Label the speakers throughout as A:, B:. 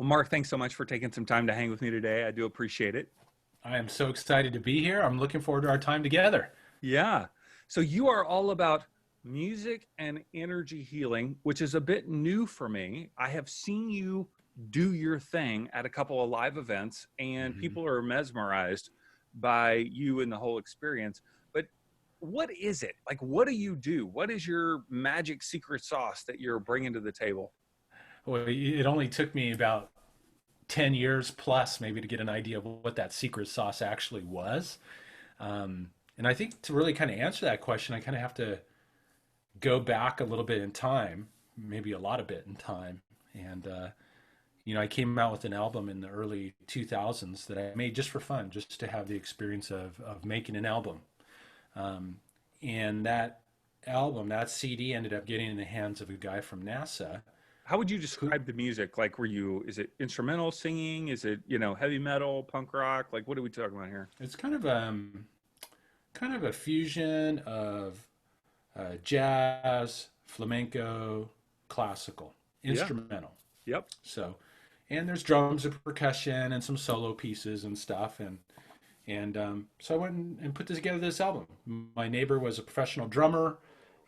A: Well, Mark, thanks so much for taking some time to hang with me today. I do appreciate it.
B: I am so excited to be here. I'm looking forward to our time together.
A: Yeah. So you are all about music and energy healing, which is a bit new for me. I have seen you do your thing at a couple of live events, and
B: Mhm.
A: people are mesmerized by you and the whole experience. But what is it? Like, what do you do? What is your magic secret sauce that you're bringing to the table?
B: Well, it only took me about 10 years plus maybe to get an idea of what that secret sauce actually was. And I think to really kind of answer that question, I kind of have to go back a little bit in time, maybe a lot of bit in time. And, I came out with an album in the early 2000s that I made just for fun, just to have the experience of making an album. Um, and that album, that CD ended up getting in the hands of a guy from NASA
A: How would you
B: who
A: describe the music? Like, is it instrumental singing? Is it, heavy metal, punk rock? Like, what are we talking about here?
B: it's kind of a fusion of jazz, flamenco, classical,
A: Yeah.
B: instrumental.
A: Yep.
B: So, and there's drums and percussion and some solo pieces and stuff. So I went and put together this album. My neighbor was a professional drummer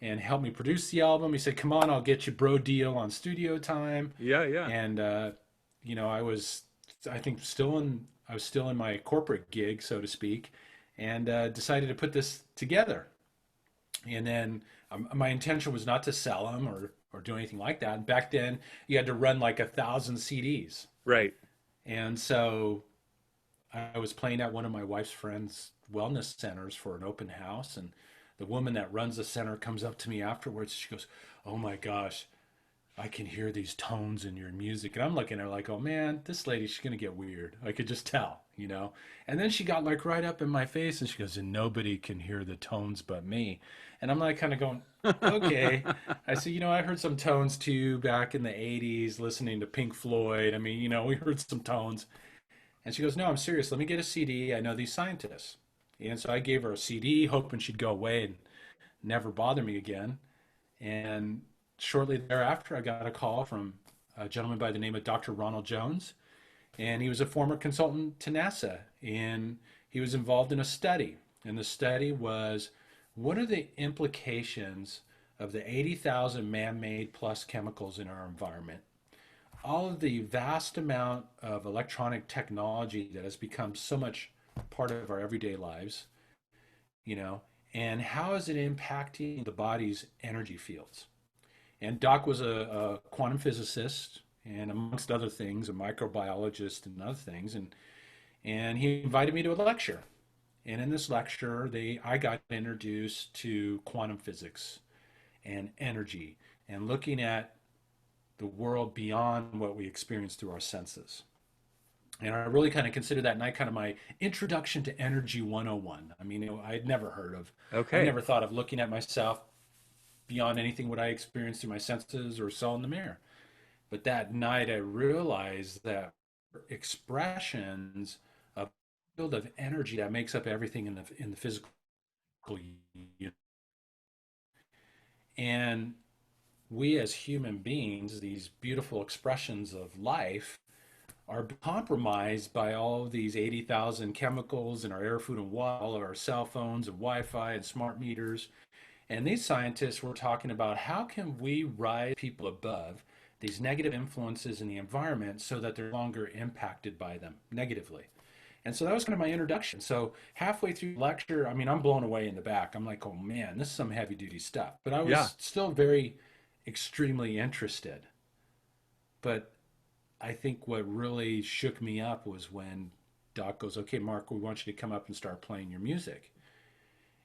B: and helped me produce the album. He said, "Come on, I'll get you bro deal on studio time."
A: Yeah. Yeah.
B: And I was, I think, I was still in my corporate gig, so to speak, and decided to put this together. And then my intention was not to sell them or do anything like that. And back then, you had to run like 1,000 CDs.
A: Right.
B: And so I was playing at one of my wife's friends' wellness centers for an open house, and the woman that runs the center comes up to me afterwards. She goes, "Oh my gosh, I can hear these tones in your music." And I'm looking at her like, "Oh man, this lady, she's gonna get weird." I could just tell. And then she got like right up in my face and she goes, "And nobody can hear the tones but me." And I'm like kind of going, "Okay." I said, "I heard some tones too back in the 80s listening to Pink Floyd. I mean, we heard some tones." And she goes, "No, I'm serious. Let me get a CD. I know these scientists." And so I gave her a CD, hoping she'd go away and never bother me again. And shortly thereafter, I got a call from a gentleman by the name of Dr. Ronald Jones. And he was a former consultant to NASA. And he was involved in a study. And the study was, what are the implications of the 80,000 man made plus chemicals in our environment? All of the vast amount of electronic technology that has become so much part of our everyday lives, you know, and how is it impacting the body's energy fields? And Doc was a quantum physicist and, amongst other things, a microbiologist and other things. And he invited me to a lecture. And in this lecture, I got introduced to quantum physics and energy and looking at the world beyond what we experience through our senses. And I really kind of consider that night kind of my introduction to Energy 101. I mean, I'd never I
A: Okay.
B: never thought of looking at myself beyond anything what I experienced through my senses or saw in the mirror. But that night I realized that expressions of field of energy that makes up everything in the physical universe. And we as human beings, these beautiful expressions of life, are compromised by all of these 80,000 chemicals in our air, food, and water, all of our cell phones and Wi-Fi and smart meters. And these scientists were talking about how can we rise people above these negative influences in the environment so that they're no longer impacted by them negatively. And so that was kind of my introduction. So halfway through the lecture, I mean, I'm blown away in the back. I'm like, oh man, this is some heavy duty stuff. But I
A: Yeah.
B: was still very extremely interested. But I think what really shook me up was when Doc goes, "Okay, Mark, we want you to come up and start playing your music."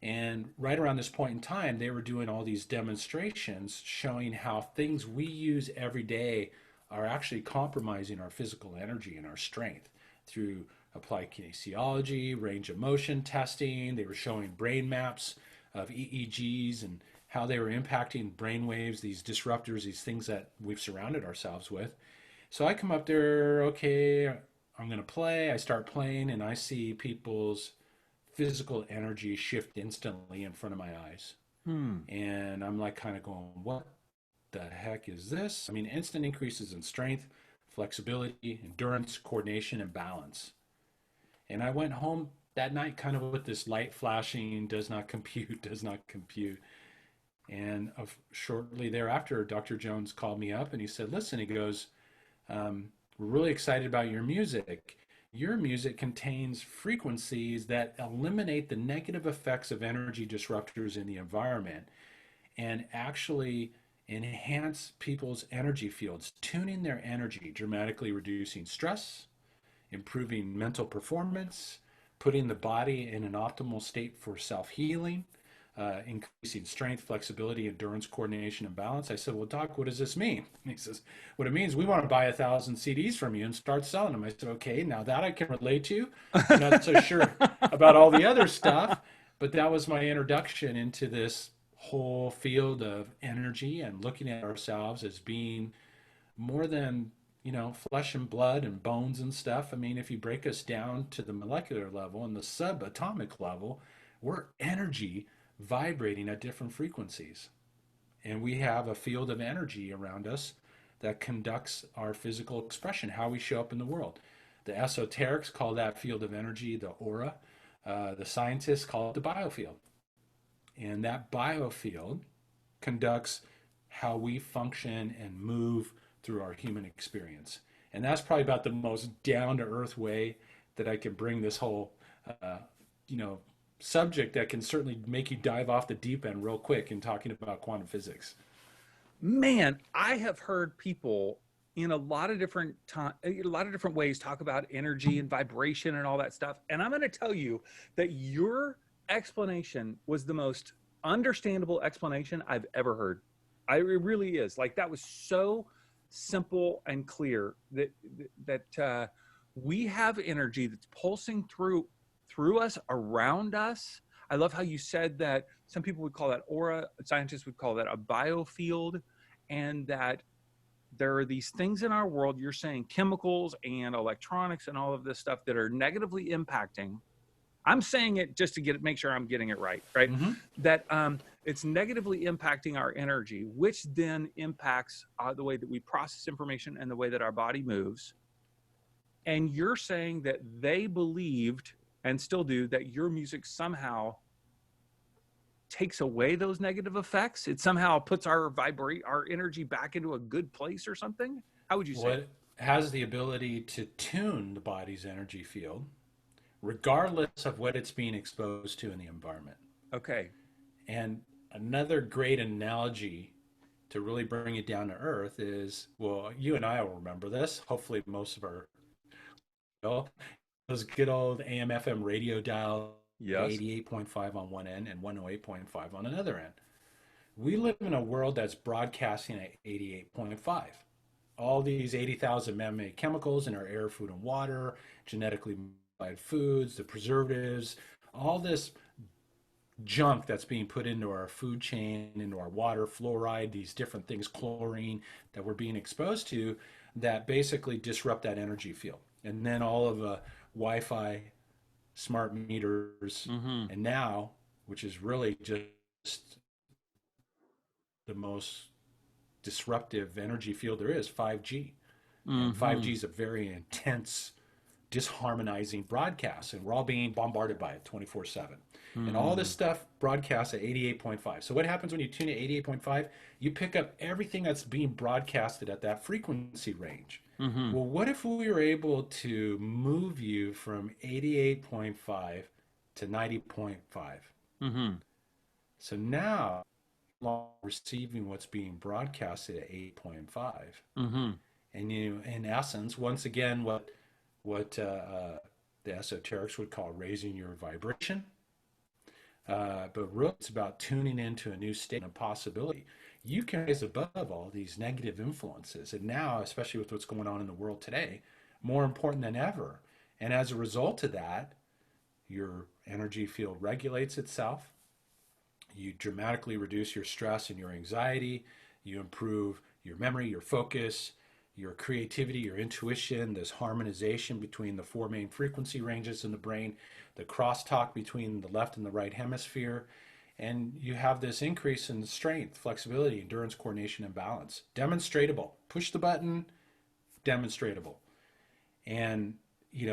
B: And right around this point in time, they were doing all these demonstrations showing how things we use every day are actually compromising our physical energy and our strength through applied kinesiology, range of motion testing. They were showing brain maps of EEGs and how they were impacting brain waves, these disruptors, these things that we've surrounded ourselves with. So I come up there, okay, I'm going to play. I start playing, and I see people's physical energy shift instantly in front of my eyes.
A: Hmm.
B: And I'm like kind of going, what the heck is this? I mean, instant increases in strength, flexibility, endurance, coordination, and balance. And I went home that night kind of with this light flashing, does not compute, does not compute. And shortly thereafter, Dr. Jones called me up and he said, listen, he goes, we're really excited about your music. Your music contains frequencies that eliminate the negative effects of energy disruptors in the environment and actually enhance people's energy fields, tuning their energy, dramatically reducing stress, improving mental performance, putting the body in an optimal state for self-healing, increasing strength, flexibility, endurance, coordination, and balance. I said, well, Doc, what does this mean? And he says, what it means, we want to buy 1,000 CDs from you and start selling them. I said, okay, now that I can relate to. I'm not so sure about all the other stuff, but that was my introduction into this whole field of energy and looking at ourselves as being more than flesh and blood and bones and stuff. I mean, if you break us down to the molecular level and the subatomic level, we're energy vibrating at different frequencies. And we have a field of energy around us that conducts our physical expression, how we show up in the world. The esoterics call that field of energy the aura. The scientists call it the biofield. And that biofield conducts how we function and move through our human experience. And that's probably about the most down-to-earth way that I can bring this whole, subject that can certainly make you dive off the deep end real quick in talking about quantum physics.
A: Man, I have heard people in a lot of different ways talk about energy and vibration and all that stuff. And I'm going to tell you that your explanation was the most understandable explanation I've ever heard. It really is. Like, that was so simple and clear that we have energy that's pulsing through us, around us. I love how you said that some people would call that aura, scientists would call that a biofield, and that there are these things in our world, you're saying chemicals and electronics and all of this stuff that are negatively impacting. I'm saying it just to make sure I'm getting it right?
B: Mm-hmm.
A: That it's negatively impacting our energy, which then impacts the way that we process information and the way that our body moves. And you're saying that they believed and still do that your music somehow takes away those negative effects. It somehow puts our energy back into a good place or something. How would you say?
B: What has the ability to tune the body's energy field, regardless of what it's being exposed to in the environment.
A: Okay.
B: And another great analogy to really bring it down to earth is, well, you and I will remember this. Hopefully, most of our those good old AM FM radio dial,
A: Yes.
B: 88.5 on one end and 108.5 on another end. We live in a world that's broadcasting at 88.5. All these 80,000 man-made chemicals in our air, food, and water, genetically modified foods, the preservatives, all this junk that's being put into our food chain, into our water, fluoride, these different things, chlorine that we're being exposed to that basically disrupt that energy field. And then all of the Wi-Fi, smart meters,
A: Mm-hmm.
B: and now, which is really just the most disruptive energy field there is, 5G. And 5G is a very intense, disharmonizing broadcast, and we're all being bombarded by it 24/7. And all this stuff broadcasts at 88.5. So what happens when you tune at 88.5? You pick up everything that's being broadcasted at that frequency range.
A: Mm-hmm.
B: Well, what if we were able to move you from 88.5 to 90.5?
A: Mm-hmm.
B: So now you're receiving what's being broadcasted at 8.5.
A: Mm-hmm.
B: And you, in essence, once again, what the esoterics would call raising your vibration. But really, it's about tuning into a new state and a possibility. You can rise above all these negative influences. And now, especially with what's going on in the world today, more important than ever. And as a result of that, your energy field regulates itself. You dramatically reduce your stress and your anxiety. You improve your memory, your focus, your creativity, your intuition, this harmonization between the four main frequency ranges in the brain, the crosstalk between the left and the right hemisphere, and you have this increase in strength, flexibility, endurance, coordination, and balance. Demonstratable. Push the button, demonstratable. And,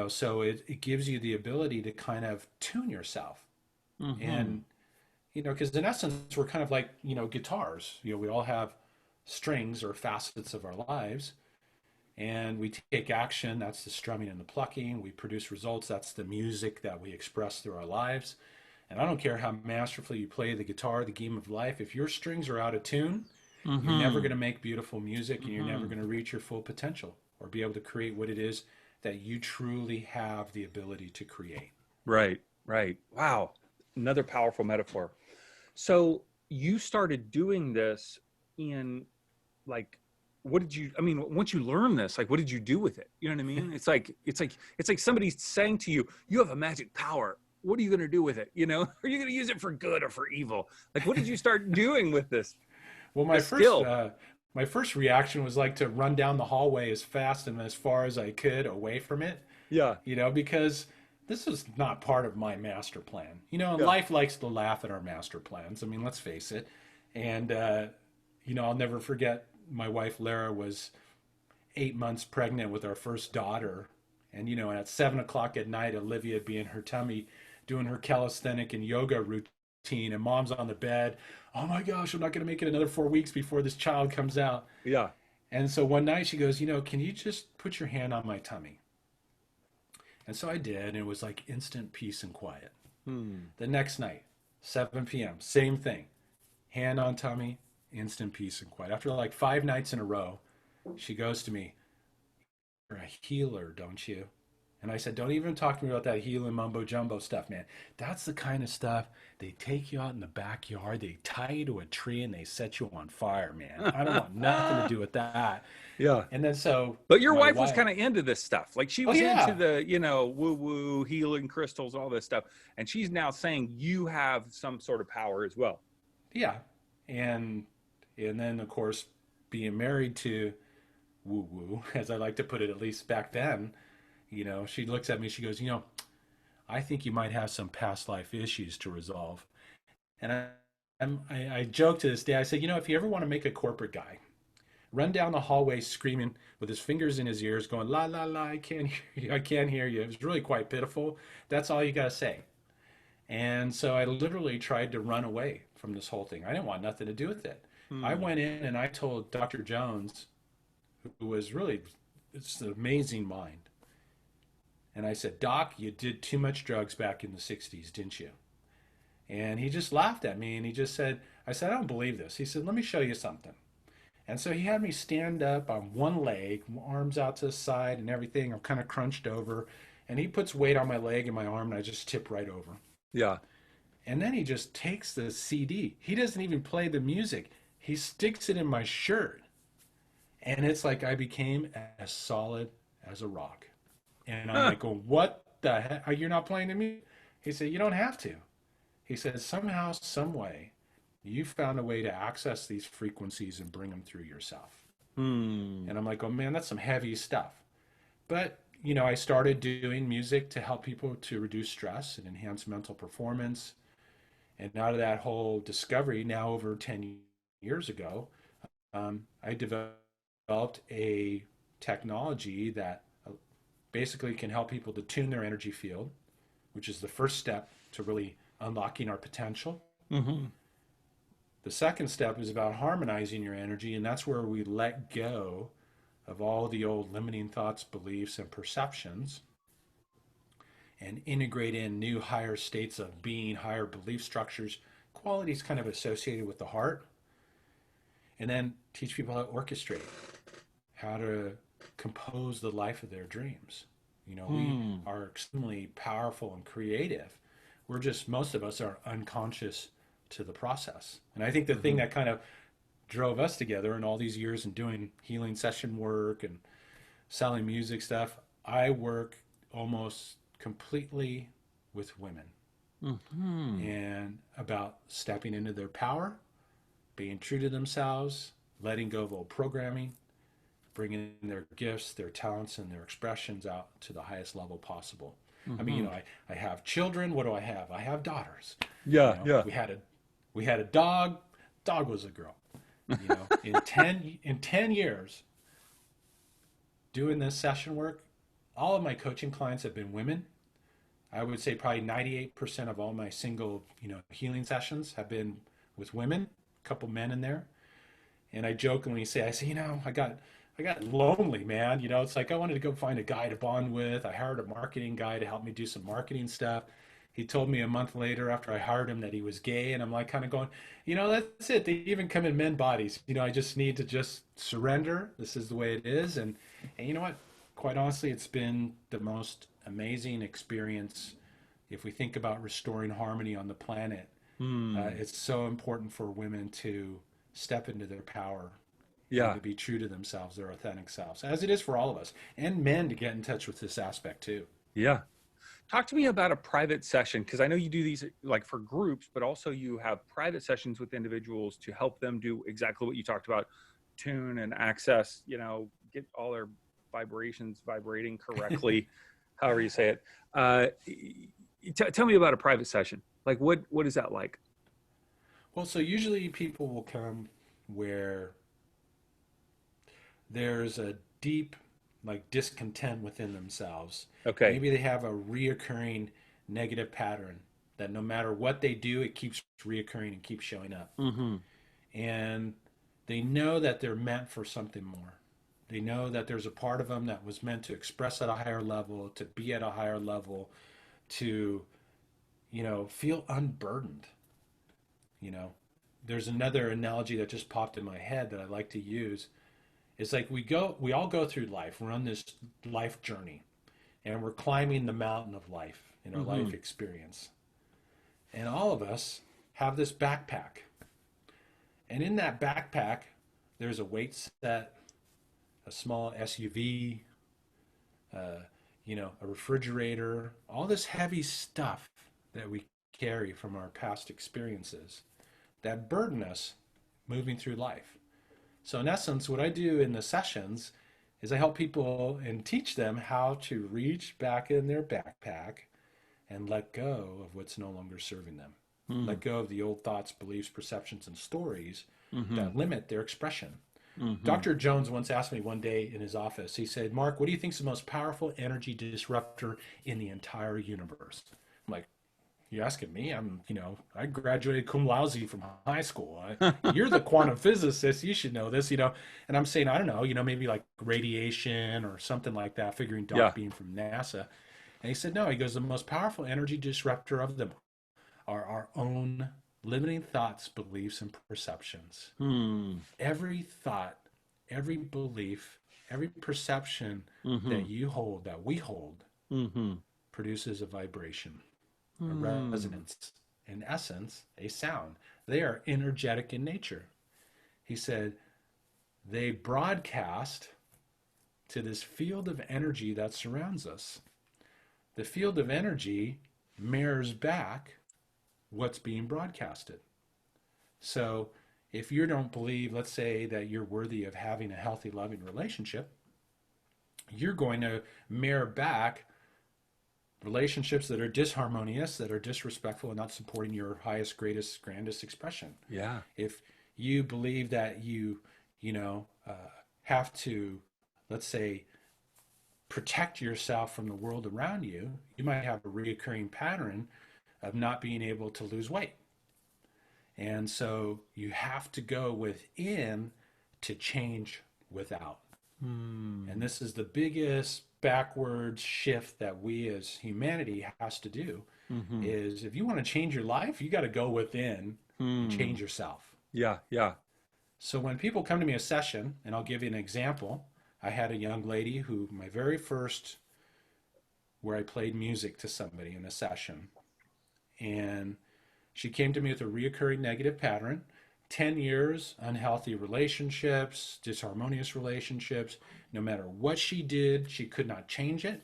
B: so it gives you the ability to kind of tune yourself.
A: Hmm.
B: And, because in essence, we're kind of like, guitars. We all have strings or facets of our lives. And we take action, that's the strumming and the plucking. We produce results, that's the music that we express through our lives. And I don't care how masterfully you play the guitar, the game of life, if your strings are out of tune, you're never going
A: Hmm.
B: to make beautiful music and you're never
A: Hmm.
B: going to reach your full potential or be able to create what it is that you truly have the ability to create.
A: Right, right. Wow. Another powerful metaphor. So you started doing this in like, what did you, I mean, once you learn this, like, what did you do with it? You know what I mean? It's like somebody's saying to you, you have a magic power. What are you going to do with it? Are you going to use it for good or for evil? Like, what did you start doing with
B: Well,
A: this skill?
B: my first reaction was like to run down the hallway as fast and as far as I could away from it,
A: Yeah.
B: because this was not part of my master plan. And
A: Yeah.
B: life likes to laugh at our master plans. I mean, let's face it. And I'll never forget my wife Lara was 8 months pregnant with our first daughter. And, and at 7 o'clock at night, Olivia would be in her tummy doing her calisthenic and yoga routine, and mom's on the bed. Oh my gosh, I'm not going to make it another 4 weeks before this child comes out.
A: Yeah.
B: And so one night she goes, can you just put your hand on my tummy? And so I did, and it was like instant peace and quiet.
A: Hmm.
B: The next night, 7 p.m., same thing. Hand on tummy, instant peace and quiet. After like 5 nights in a row, she goes to me, you're a healer, don't you? And I said, don't even talk to me about that healing mumbo jumbo stuff, man. That's the kind of stuff they take you out in the backyard, they tie you to a tree, and they set you on fire, man. I don't want nothing to do with that.
A: Yeah.
B: And then so
A: But your
B: my
A: wife was
B: wife,
A: kind of into this stuff. Like she
B: oh
A: was into
B: yeah,
A: the, woo woo, healing crystals, all this stuff. And she's now saying you have some sort of power as well.
B: yeah, and then of course being married to woo woo, as I like to put it, at least back then, she looks at me, she goes, I think you might have some past life issues to resolve. And I joke to this day, I said, if you ever want to make a corporate guy run down the hallway screaming with his fingers in his ears, going, la, la, la, I can't hear you, I can't hear you. It was really quite pitiful. That's all you got to say. And so I literally tried to run away from this whole thing. I didn't want nothing to do with it. I
A: Hmm.
B: went in and I told Dr. Jones, who was really, it's an amazing mind. And I said, Doc, you did too much drugs back in the 60s, didn't you? And he just laughed at me and he just said, I said, I don't believe this. He said, let me show you something. And so he had me stand up on one leg, arms out to the side and everything. I'm kind of crunched over. And he puts weight on my leg and my arm, and I just tip right over.
A: Yeah.
B: And then he just takes the CD. He doesn't even play the music. He sticks it in my shirt. And it's like I became as solid as a rock. And I'm
A: Huh.
B: like, going, what the heck? You're not playing the music? He said, you don't have to. He said, somehow, some way, you found a way to access these frequencies and bring them through yourself.
A: Hmm.
B: And I'm like, oh man, that's some heavy stuff. But, I started doing music to help people to reduce stress and enhance mental performance. And out of that whole discovery, now over 10 years ago, I developed a technology that basically can help people to tune their energy field, which is the first step to really unlocking our potential.
A: Hmm.
B: The second step is about harmonizing your energy, and that's where we let go of all the old limiting thoughts, beliefs, and perceptions and integrate in new higher states of being, higher belief structures, qualities kind of associated with the heart, and then teach people how to orchestrate, how to compose the life of their dreams. We
A: Hmm.
B: are extremely powerful and creative. We're just, most of us are unconscious to the process. And I think the thing
A: Hmm.
B: that kind of drove us together in all these years and doing healing session work and selling music stuff, I work almost completely with women
A: Hmm.
B: and about stepping into their power, being true to themselves, letting go of old programming, bringing their gifts, their talents, and their expressions out to the highest level possible. I mean,
A: Hmm.
B: I have children. What do I have? I have daughters.
A: Yeah. Yeah.
B: We had a dog. Dog was a girl. In 10 years, doing this session work, all of my coaching clients have been women. I would say probably 98% of all my single, healing sessions have been with women, a couple men in there. And I jokingly say, I got lonely, man. It's like I wanted to go find a guy to bond with. I hired a marketing guy to help me do some marketing stuff. He told me a month later after I hired him that he was gay, and I'm like kind of going, that's it. They even come in men bodies. I just need to just surrender. This is the way it is, and you know what? Quite honestly, it's been the most amazing experience. If we think about restoring harmony on the planet,
A: Hmm.
B: it's so important for women to step into their power and
A: Yeah.
B: to be true to themselves, their authentic selves, as it is for all of us, and men to get in touch with this aspect too.
A: Yeah. Talk to me about a private session, because I know you do these like for groups, but also you have private sessions with individuals to help them do exactly what you talked about, tune and access, get all their vibrations vibrating correctly, however you say it. Tell me about a private session. Like what is that like?
B: Well, so usually people will come where there's a deep like discontent within themselves.
A: Okay.
B: Maybe they have a reoccurring negative pattern that no matter what they do, it keeps reoccurring and keeps showing up.
A: Mm-hmm.
B: And they know that they're meant for something more. They know that there's a part of them that was meant to express at a higher level, to be at a higher level, to, feel unburdened. You know, there's another analogy that just popped in my head that I like to use. It's like we all go through life. We're on this life journey, and we're climbing the mountain of life in our
A: Mm-hmm.
B: life experience. And all of us have this backpack, and in that backpack, there's a weight set, a small SUV, uh, a refrigerator, all this heavy stuff that we carry from our past experiences that burden us moving through life. So, in essence, what I do in the sessions is I help people and teach them how to reach back in their backpack and let go of what's no longer serving them. Let go of the old thoughts, beliefs, perceptions, and stories
A: Mm-hmm.
B: that limit their expression.
A: Mm-hmm.
B: Dr. Jones once asked me one day in his office, he said, Mark, what do you think is the most powerful energy disruptor in the entire universe? I'm like, you asking me? I graduated cum laude from high school. You're the quantum physicist. You should know this, And I'm saying, I don't know, maybe like radiation or something like that, figuring
A: Yeah.
B: Doc being from NASA. And he said, no, he goes, the most powerful energy disruptor of them are our own limiting thoughts, beliefs, and perceptions.
A: Hmm.
B: Every thought, every belief, every perception
A: Mm-hmm.
B: that you hold, that we hold,
A: Mm-hmm.
B: produces a vibration, a
A: Hmm.
B: resonance, in essence, a sound. They are energetic in nature. He said they broadcast to this field of energy that surrounds us. The field of energy mirrors back what's being broadcasted. So if you don't believe, let's say, that you're worthy of having a healthy, loving relationship, you're going to mirror back relationships that are disharmonious, that are disrespectful, and not supporting your highest, greatest, grandest expression.
A: Yeah.
B: If you believe that you know, have to, let's say, protect yourself from the world around you, you might have a reoccurring pattern of not being able to lose weight. And so you have to go within to change without. And
A: Hmm.
B: this is the biggest backwards shift that we as humanity has to do
A: Mm-hmm.
B: is if you want to change your life, you got to go within and
A: Hmm.
B: change yourself.
A: Yeah. Yeah.
B: So when people come to me a session, and I'll give you an example, I had a young lady who my very first where I played music to somebody in a session, and she came to me with a reoccurring negative pattern. 10 years, unhealthy relationships, disharmonious relationships. No matter what she did, she could not change it.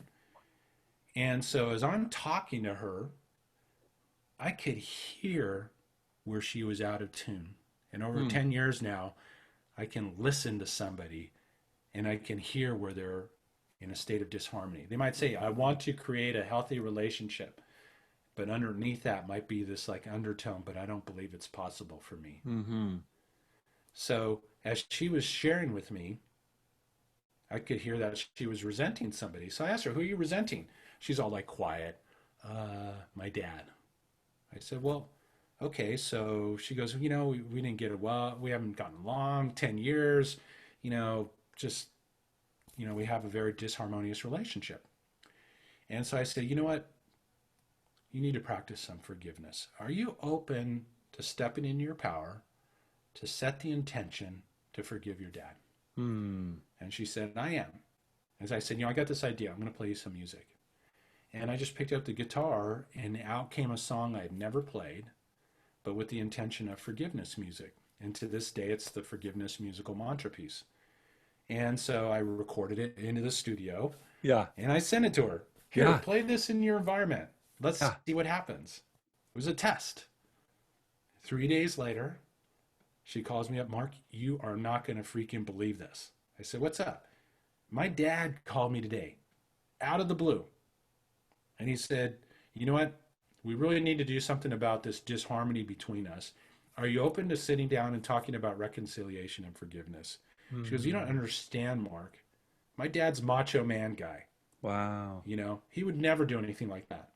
B: And so as I'm talking to her, I could hear where she was out of tune. And over
A: Hmm.
B: 10 years now, I can listen to somebody and I can hear where they're in a state of disharmony. They might say, I want to create a healthy relationship, but underneath that might be this like undertone, but I don't believe it's possible for me.
A: Mm-hmm.
B: So as she was sharing with me, I could hear that she was resenting somebody. So I asked her, who are you resenting? She's all like quiet. My dad. I said, well, okay. So she goes, we didn't get it well. We haven't gotten along 10 years, just, we have a very disharmonious relationship. And so I said, you know what? You need to practice some forgiveness. Are you open to stepping into your power to set the intention to forgive your dad?
A: Hmm.
B: And she said, I am. As I said, I got this idea. I'm going to play you some music. And I just picked up the guitar, and out came a song I'd never played, but with the intention of forgiveness music. And to this day, it's the forgiveness musical mantra piece. And so I recorded it into the studio,
A: Yeah.
B: and I sent it to her. Here,
A: Yeah.
B: play this in your environment. Let's
A: Yeah.
B: see what happens. It was a test. 3 days later, she calls me up, Mark, you are not going to freaking believe this. I said, what's up? My dad called me today, out of the blue. And he said, you know what? We really need to do something about this disharmony between us. Are you open to sitting down and talking about reconciliation and forgiveness? She goes, you don't
A: Hmm.
B: understand, Mark. My dad's macho man guy.
A: Wow.
B: He would never do anything like that.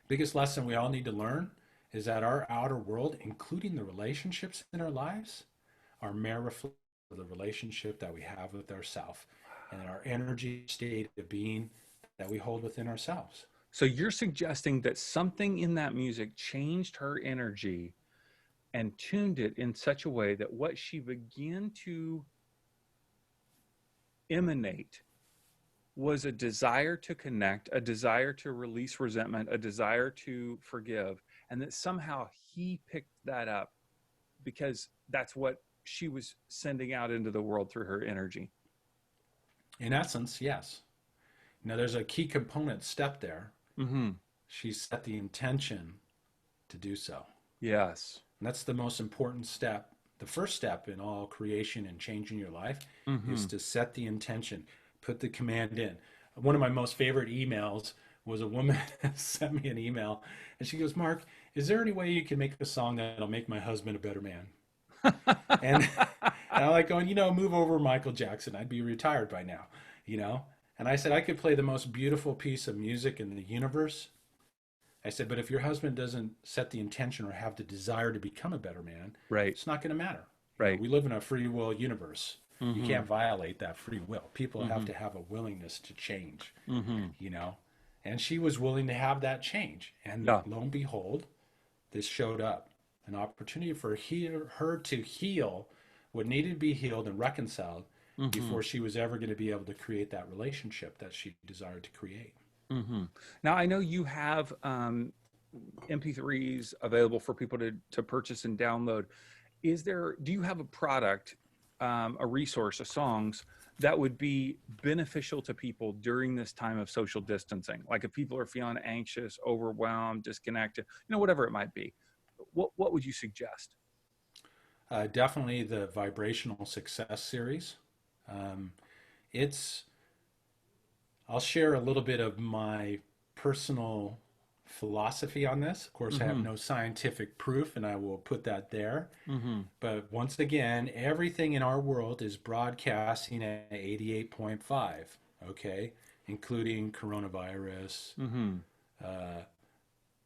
B: Biggest lesson we all need to learn is that our outer world, including the relationships in our lives, are mere reflections of the relationship that we have with ourselves and our energy state of being that we hold within ourselves.
A: So you're suggesting that something in that music changed her energy and tuned it in such a way that what she began to emanate was a desire to connect, a desire to release resentment, a desire to forgive, and that somehow he picked that up because that's what she was sending out into the world through her energy.
B: In essence, yes. Now, there's a key component step there.
A: Mm-hmm.
B: She set the intention to do so.
A: Yes.
B: And that's the most important step. The first step in all creation and changing your life
A: Mm-hmm.
B: is to set the intention, put the command in. One of my most favorite emails was a woman sent me an email and she goes, Mark, is there any way you can make a song that'll make my husband a better man? And, and I'm like going, move over Michael Jackson. I'd be retired by now, you know? And I said, I could play the most beautiful piece of music in the universe. I said, but if your husband doesn't set the intention or have the desire to become a better man,
A: Right.
B: it's not going to matter.
A: Right.
B: We live in a free will universe. You
A: Mm-hmm.
B: can't violate that free will. People have
A: Mm-hmm.
B: to have a willingness to change,
A: Mm-hmm.
B: you know? And she was willing to have that change. And
A: Yeah.
B: lo and behold, this showed up an opportunity for her to heal what needed to be healed and reconciled
A: Mm-hmm.
B: before she was ever going to be able to create that relationship that she desired to create.
A: Mm-hmm. Now I know you have MP3s available for people to purchase and download. Do you have a product, a resource, of songs that would be beneficial to people during this time of social distancing? Like if people are feeling anxious, overwhelmed, disconnected, whatever it might be, what would you suggest?
B: Definitely the Vibrational Success series. Um, it's I'll share a little bit of my personal philosophy on this. Of course, I have
A: Mm-hmm.
B: no scientific proof, and I will put that there.
A: Mm-hmm.
B: But once again, everything in our world is broadcasting at 88.5, okay, including coronavirus,
A: Mm-hmm.
B: uh,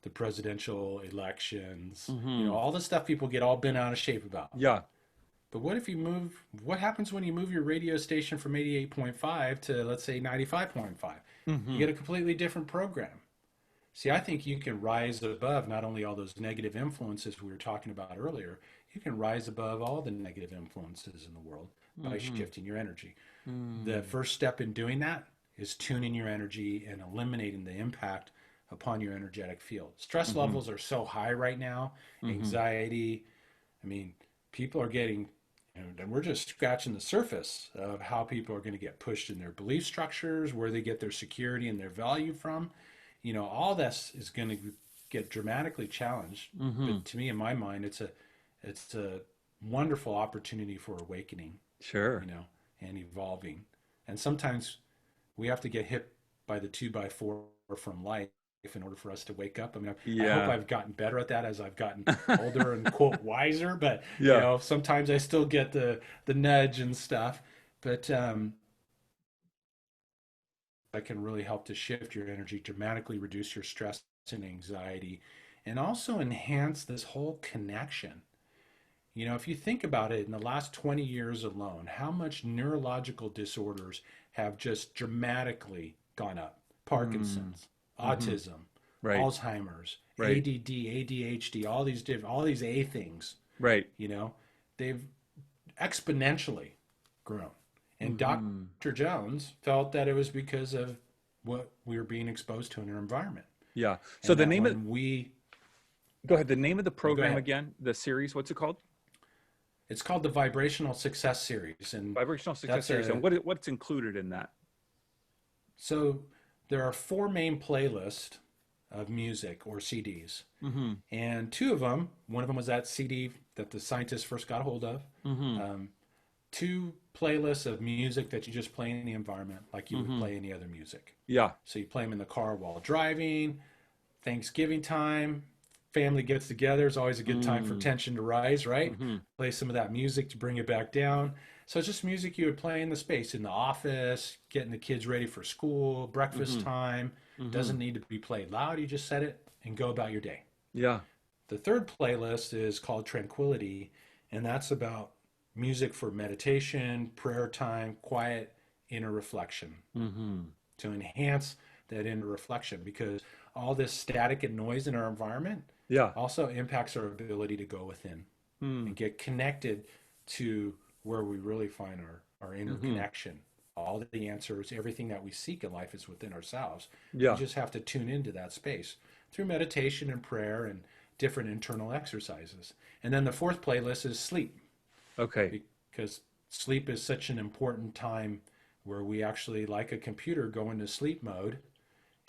B: the presidential elections,
A: Mm-hmm.
B: all the stuff people get all bent out of shape about.
A: Yeah.
B: But what happens when you move your radio station from 88.5 to, let's say, 95.5? You
A: Mm-hmm.
B: get a completely different program. See, I think you can rise above not only all those negative influences we were talking about earlier, you can rise above all the negative influences in the world by
A: Mm-hmm.
B: shifting your energy. The
A: Mm-hmm.
B: first step in doing that is tuning your energy and eliminating the impact upon your energetic field. Stress
A: Mm-hmm.
B: levels are so high right now,
A: Mm-hmm.
B: anxiety. I mean, people are getting, and we're just scratching the surface of how people are going to get pushed in their belief structures, where they get their security and their value from. All this is going to get dramatically challenged.
A: Mm-hmm.
B: But to me, in my mind, it's a wonderful opportunity for awakening,
A: Sure.
B: and evolving. And sometimes we have to get hit by the 2x4 from life in order for us to wake up. I mean, I hope
A: Yeah.
B: I've gotten better at that as I've gotten older and quote wiser, but
A: Yeah.
B: sometimes I still get the nudge and stuff. But that can really help to shift your energy, dramatically reduce your stress and anxiety, and also enhance this whole connection. You know, if you think about it, in the last 20 years alone, how much neurological disorders have just dramatically gone up?
A: Mm.
B: Parkinson's,
A: Mm-hmm.
B: autism,
A: Right.
B: Alzheimer's,
A: Right.
B: ADD, ADHD, all these different, all these A things,
A: Right.
B: you know, they've exponentially grown. And
A: Mm-hmm.
B: Dr. Jones felt that it was because of what we were being exposed to in our environment.
A: Yeah. So
B: And
A: the
B: that
A: name of,
B: when we,
A: go ahead. The name of the
B: no, go
A: program
B: ahead.
A: again, the series, what's it called?
B: It's called the Vibrational Success Series. And
A: Vibrational Success
B: that's
A: Series. And
B: a,
A: what's included in that?
B: so there are four main playlists of music or CDs.
A: Mm-hmm.
B: And two of them, one of them was that CD that the scientists first got a hold of.
A: Mm-hmm.
B: Um, two playlists of music that you just play in the environment like you would
A: Mm-hmm.
B: play any other music.
A: Yeah.
B: So you play them in the car while driving, Thanksgiving time, family gets together. It's always a good time for
A: Mm.
B: tension to rise, right?
A: Mm-hmm.
B: Play some of that music to bring it back down. So it's just music you would play in the space, in the office, getting the kids ready for school, breakfast
A: Mm-hmm.
B: time.
A: Mm-hmm.
B: Doesn't need to be played loud. You just set it and go about your day.
A: Yeah.
B: The third playlist is called Tranquility, and that's about music for meditation, prayer time, quiet inner reflection
A: Mm-hmm.
B: to enhance that inner reflection because all this static and noise in our environment
A: Yeah.
B: also impacts our ability to go within
A: Mm.
B: and get connected to where we really find our inner
A: Mm-hmm.
B: connection. All the answers, everything that we seek in life is within ourselves. We
A: Yeah.
B: just have to tune into that space through meditation and prayer and different internal exercises. And then the fourth playlist is sleep
A: Okay.
B: because sleep is such an important time where we actually, like a computer, go into sleep mode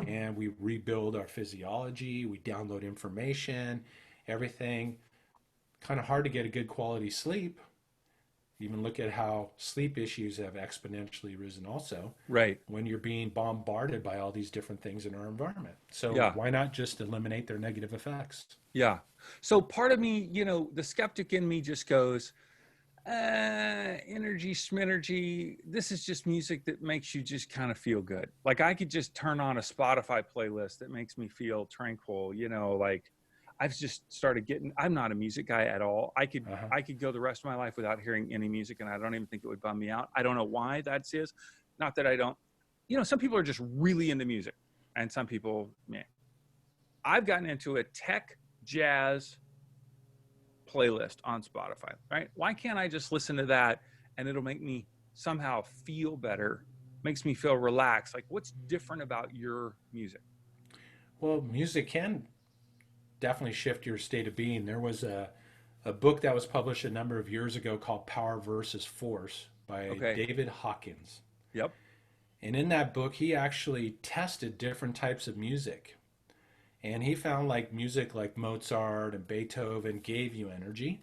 B: and we rebuild our physiology, we download information, everything. Kind of hard to get a good quality sleep. Even look at how sleep issues have exponentially risen also
A: Right.
B: when you're being bombarded by all these different things in our environment. So
A: Yeah.
B: why not just eliminate their negative effects?
A: Yeah. So part of me, the skeptic in me just goes, energy, sminergy. This is just music that makes you just kind of feel good. Like I could just turn on a Spotify playlist that makes me feel tranquil, like I've just started getting, I'm not a music guy at all. I could,
B: Uh-huh.
A: I could go the rest of my life without hearing any music and I don't even think it would bum me out. I don't know why that is. Not that I don't, some people are just really into music and some people, meh. I've gotten into a tech jazz playlist on Spotify, right? Why can't I just listen to that and it'll make me somehow feel better, makes me feel relaxed? Like, what's different about your music?
B: Well, music can definitely shift your state of being. There was a book that was published a number of years ago called Power versus Force by
A: Okay.
B: David Hawkins.
A: Yep.
B: And in that book, he actually tested different types of music. And he found like music like Mozart and Beethoven gave you energy.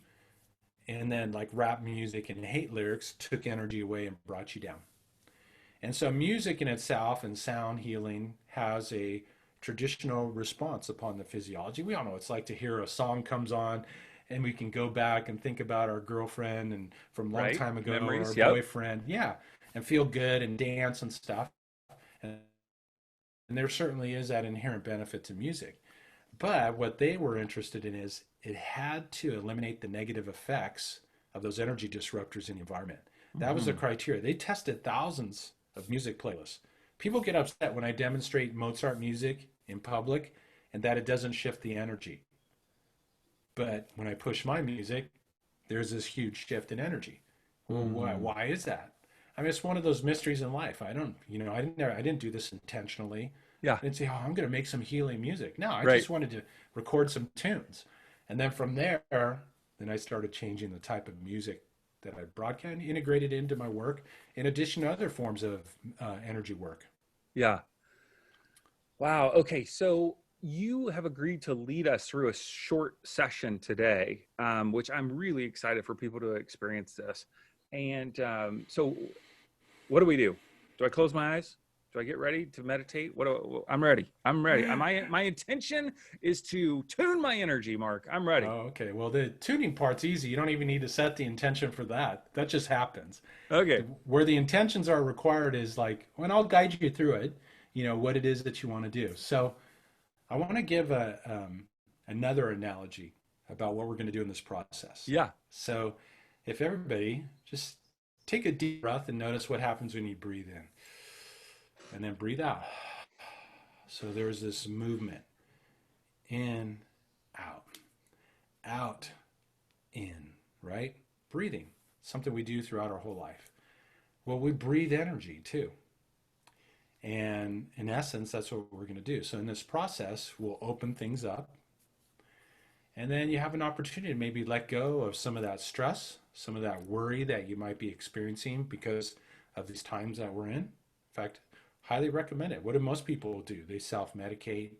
B: And then like rap music and hate lyrics took energy away and brought you down. And so music in itself and sound healing has a traditional response upon the physiology. We all know what it's like to hear a song comes on and we can go back and think about our girlfriend and from a long
A: Right.
B: time ago or our
A: Memories. Yep.
B: boyfriend. Yeah. And feel good and dance and stuff. And there certainly is that inherent benefit to music. But what they were interested in is it had to eliminate the negative effects of those energy disruptors in the environment. That was the
A: Mm-hmm.
B: criteria. They tested thousands of music playlists. People get upset when I demonstrate Mozart music in public and that it doesn't shift the energy. But when I push my music, there's this huge shift in energy. Well,
A: Mm-hmm.
B: why is that? I mean, it's one of those mysteries in life. I don't, I didn't do this intentionally.
A: Yeah.
B: I didn't say, oh, I'm going to make some healing music. No, I
A: Right.
B: just wanted to record some tunes. And then from there, then I started changing the type of music that I broadcast and integrated into my work in addition to other forms of energy work.
A: Yeah. Wow. Okay. So you have agreed to lead us through a short session today, which I'm really excited for people to experience this. And so, what do we do? Do I close my eyes? Do I get ready to meditate? I'm ready. I'm ready. My intention is to tune my energy, Mark. I'm ready.
B: Oh, okay. Well, the tuning part's easy. You don't even need to set the intention for that. That just happens.
A: Okay.
B: Where the intentions are required is like, when I'll guide you through it, what it is that you want to do. So I want to give another analogy about what we're going to do in this process.
A: Yeah.
B: So if everybody just take a deep breath and notice what happens when you breathe in and then breathe out. So there's this movement in, out, out, in, right? Breathing, something we do throughout our whole life. Well, we breathe energy too. And in essence, that's what we're going to do. So in this process, we'll open things up. And then you have an opportunity to maybe let go of some of that stress, some of that worry that you might be experiencing because of these times that we're in. In fact, highly recommend it. What do most people do? They self-medicate.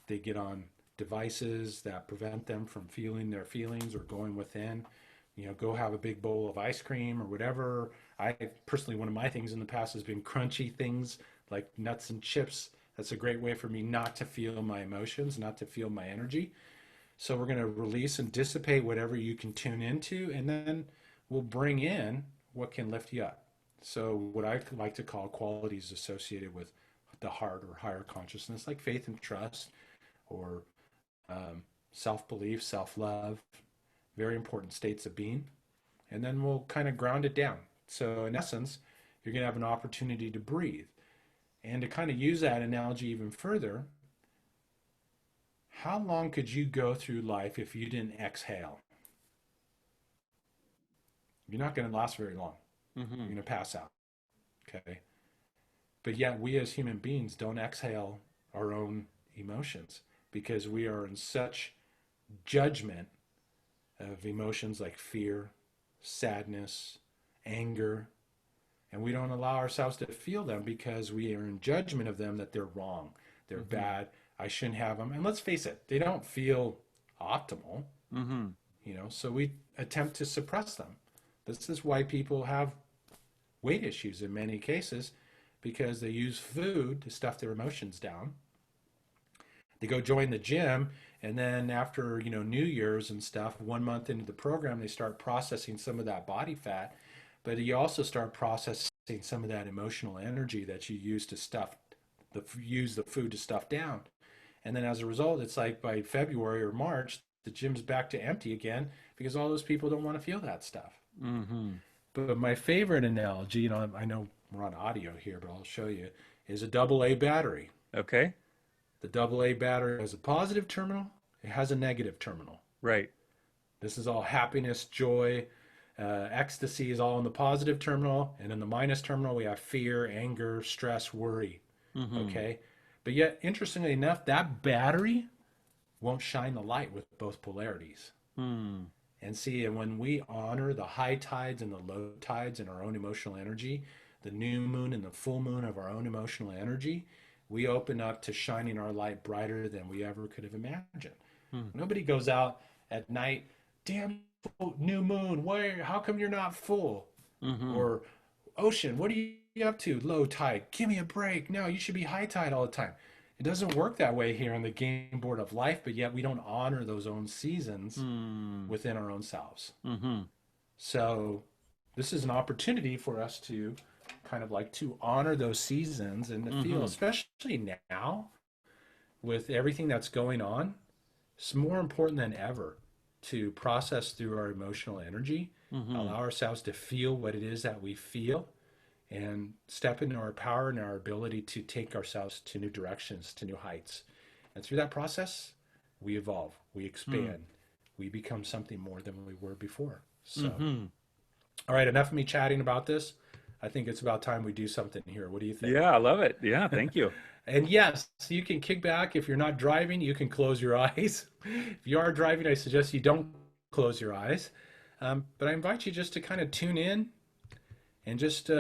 B: They get on devices that prevent them from feeling their feelings or going within. Go have a big bowl of ice cream or whatever. I personally, one of my things in the past has been crunchy things like nuts and chips. That's a great way for me not to feel my emotions, not to feel my energy. So we're going to release and dissipate whatever you can tune into, and then we'll bring in what can lift you up. So what I like to call qualities associated with the heart or higher consciousness, like faith and trust, or self-belief, self-love, very important states of being. And then we'll kind of ground it down. So in essence, you're going to have an opportunity to breathe. And to kind of use that analogy even further, how long could you go through life if you didn't exhale? You're not going to last very long.
A: Mm-hmm.
B: You're going to pass out. Okay. But yet we as human beings don't exhale our own emotions because we are in such judgment of emotions like fear, sadness, anger, and we don't allow ourselves to feel them because we are in judgment of them that they're wrong, they're bad, I shouldn't have them. And let's face it, they don't feel optimal, so we attempt to suppress them. This is why people have weight issues in many cases, because they use food to stuff their emotions down. They go join the gym, and then after New Year's and stuff, 1 month into the program, they start processing some of that body fat, but you also start processing some of that emotional energy that you use to use the food to stuff down. And then as a result, it's like by February or March, the gym's back to empty again because all those people don't want to feel that stuff.
A: Mm-hmm.
B: But my favorite analogy, I know we're on audio here, but I'll show you, is a AA battery.
A: Okay.
B: The AA battery has a positive terminal. It has a negative terminal.
A: Right.
B: This is all happiness, joy, ecstasy is all in the positive terminal. And in the minus terminal, we have fear, anger, stress, worry. Okay. But yet, interestingly enough, that battery won't shine the light with both polarities. And see, and when we honor the high tides and the low tides in our own emotional energy, the new moon and the full moon of our own emotional energy, we open up to shining our light brighter than we ever could have imagined. Nobody goes out at night, damn new moon, how come you're not full? Or ocean, what are you up to? Low tide, give me a break. No, you should be high tide all the time. It doesn't work that way here on the game board of life, but yet we don't honor those own seasons within our own selves. So this is an opportunity for us to kind of like to honor those seasons and to feel, especially now with everything that's going on, it's more important than ever to process through our emotional energy, allow ourselves to feel what it is that we feel, and step into our power and our ability to take ourselves to new directions, to new heights. And through that process, we evolve, we expand, we become something more than we were before. So, all right, enough of me chatting about this. I think it's about time we do something here. What do you think?
A: Yeah, I love it. Yeah, thank you.
B: And yes, you can kick back. If you're not driving, you can close your eyes. If you are driving, I suggest you don't close your eyes. But I invite you just to kind of tune in and just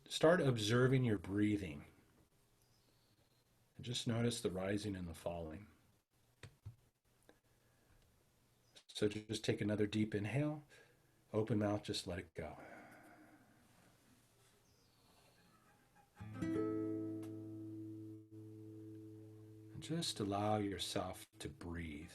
B: start observing your breathing. And just notice the rising and the falling. So just take another deep inhale. Open mouth, just let it go. just allow yourself to breathe.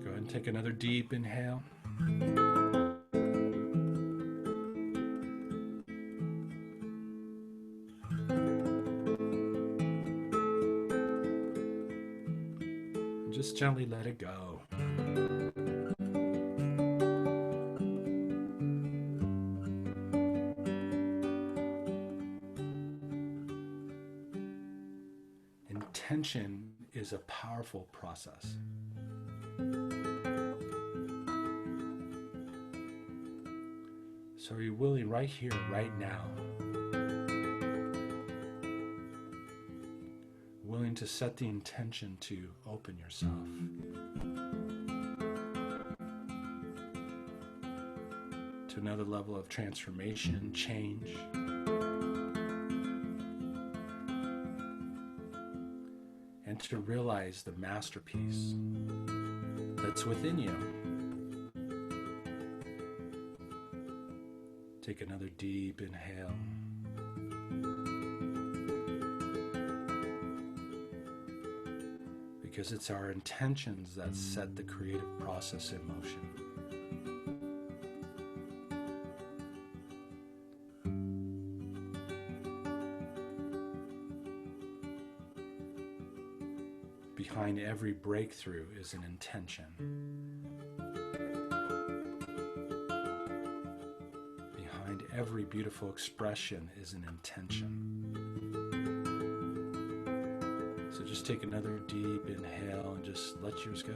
B: Go ahead and take another deep inhale. And just gently let it go. Intention is a powerful process. So are you willing right here, right now, willing to set the intention to open yourself to another level of transformation, change, and to realize the masterpiece that's within you? Take another deep inhale. Because it's our intentions that set the creative process in motion. Behind every breakthrough is an intention. Behind every beautiful expression is an intention. So just take another deep inhale and just let yours go.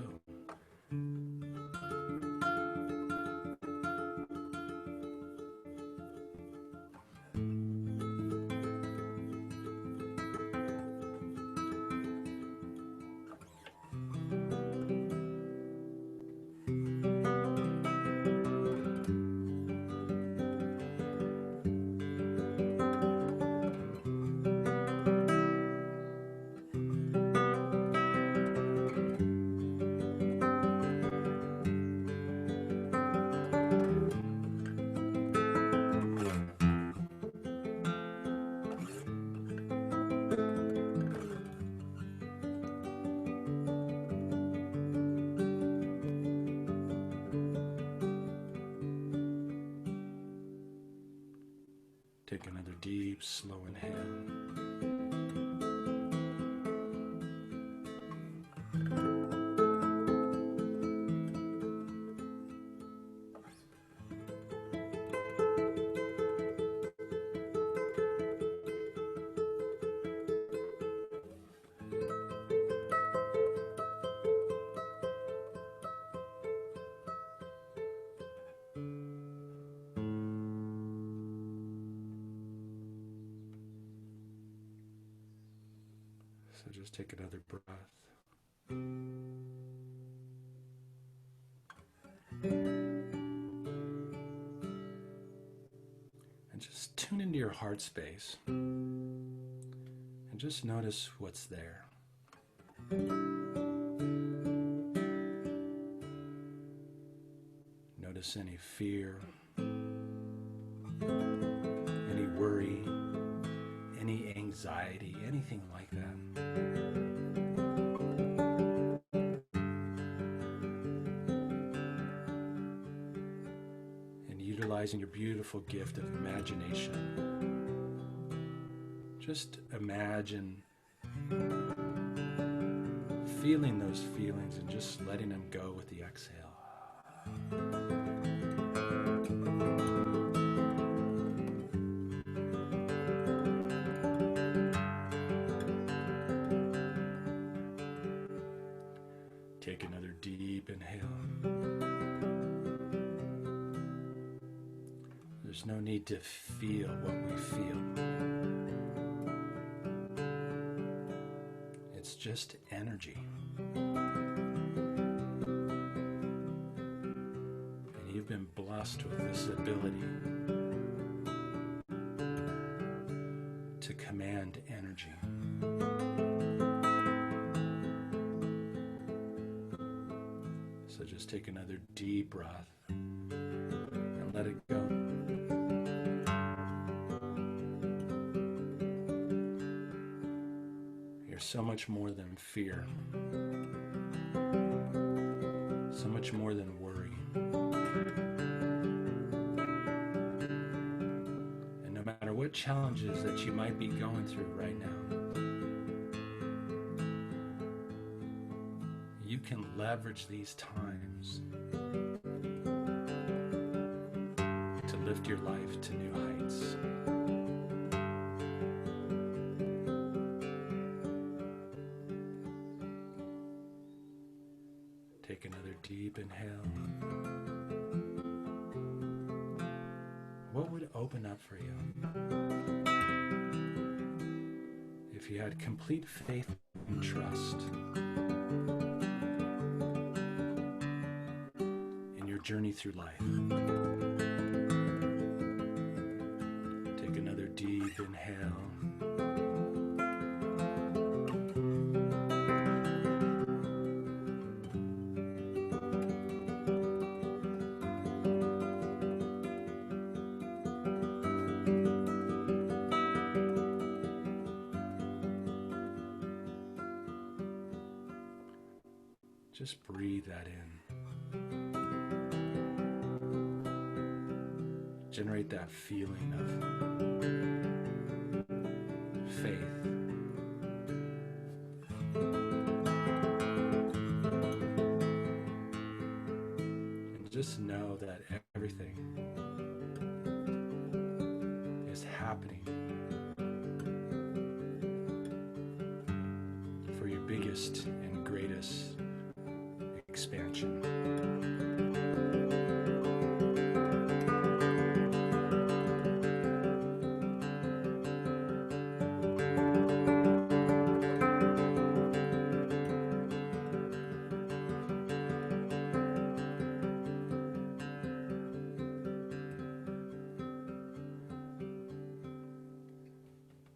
B: Take another deep, slow inhale. So just take another breath. And just tune into your heart space. And just notice what's there. Notice any fear, any worry, any anxiety, anything like that. And utilizing your beautiful gift of imagination, just imagine feeling those feelings and just letting them go with the exhale. Take another deep inhale. There's no need to feel what we feel. It's just energy. And you've been blessed with this ability to command energy. So just take another deep breath and let it go. You're so much more than fear, so much more than worry. And no matter what challenges that you might be going through right now, you can leverage these times to lift your life to new heights. Take another deep inhale. What would open up for you if you had complete faith and trust in your journey through life? Take another deep inhale. Just breathe that in. Generate that feeling of faith. And just know that everything is happening for your biggest and greatest expansion.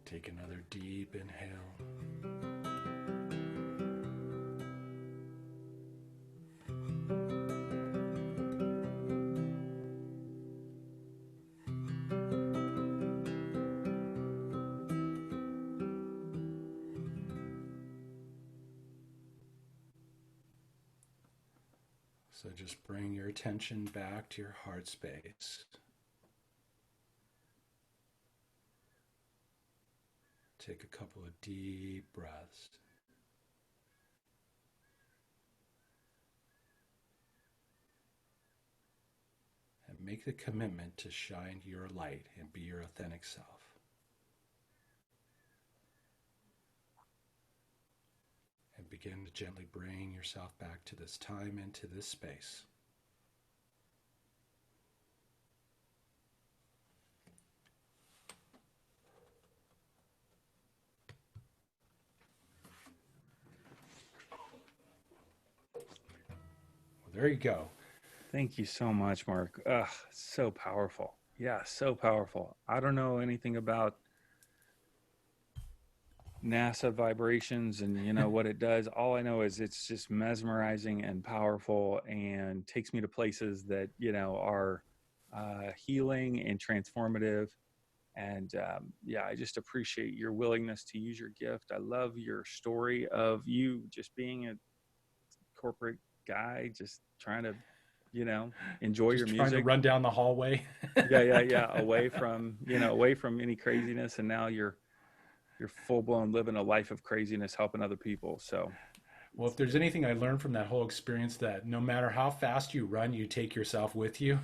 B: Take another deep inhale. So just bring your attention back to your heart space. Take a couple of deep breaths. And make the commitment to shine your light and be your authentic self. And begin to gently bring yourself back to this time and to this space. Well, there you go.
A: Thank you so much, Mark. So powerful. Yeah, so powerful. I don't know anything about NASA vibrations and what it does. All I know is it's just mesmerizing and powerful and takes me to places that are healing and transformative. And yeah, I just appreciate your willingness to use your gift. I love your story of you just being a corporate guy, just trying to enjoy
B: Just
A: your
B: trying to
A: music.
B: run down the hallway.
A: Yeah, away from any craziness, and now you're full blown living a life of craziness, helping other people. So,
B: Well, if there's anything I learned from that whole experience, that no matter how fast you run, you take yourself with you.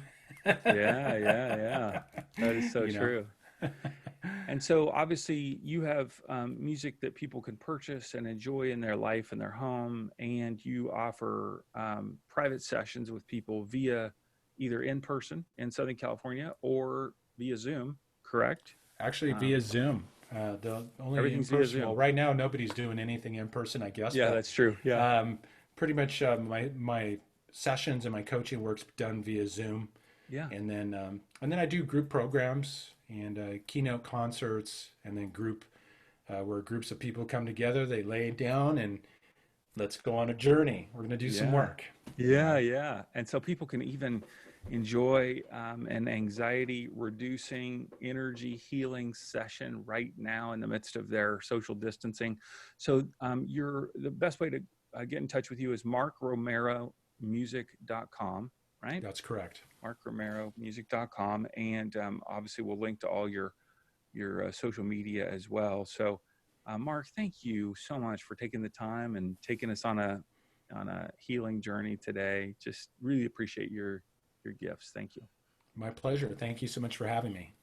A: yeah, that is so
B: You know,
A: true. And so, obviously, you have music that people can purchase and enjoy in their life and their home, and you offer private sessions with people via either in person in Southern California or via Zoom. Correct?
B: actually via
A: Um,
B: Zoom. The only in
A: Everything's via
B: person. Well,
A: Zoom.
B: right now nobody's doing anything in person, I guess.
A: Yeah,
B: But
A: that's true. Yeah,
B: um, pretty much my sessions and my coaching work's done via Zoom,
A: yeah.
B: and then I do group programs and keynote concerts, and then group where groups of people come together. They lay down and let's go on a journey. We're going to do some
A: Yeah.
B: work, you
A: Yeah,
B: know?
A: yeah. And so people can even enjoy an anxiety reducing energy healing session right now in the midst of their social distancing. So you're the best way to get in touch with you is markromeromusic.com, right?
B: That's correct.
A: markromeromusic.com. And obviously we'll link to all your social media as well. So, Mark, thank you so much for taking the time and taking us on a healing journey today. Just really appreciate your gifts. Thank you.
B: My pleasure. Thank you so much for having me.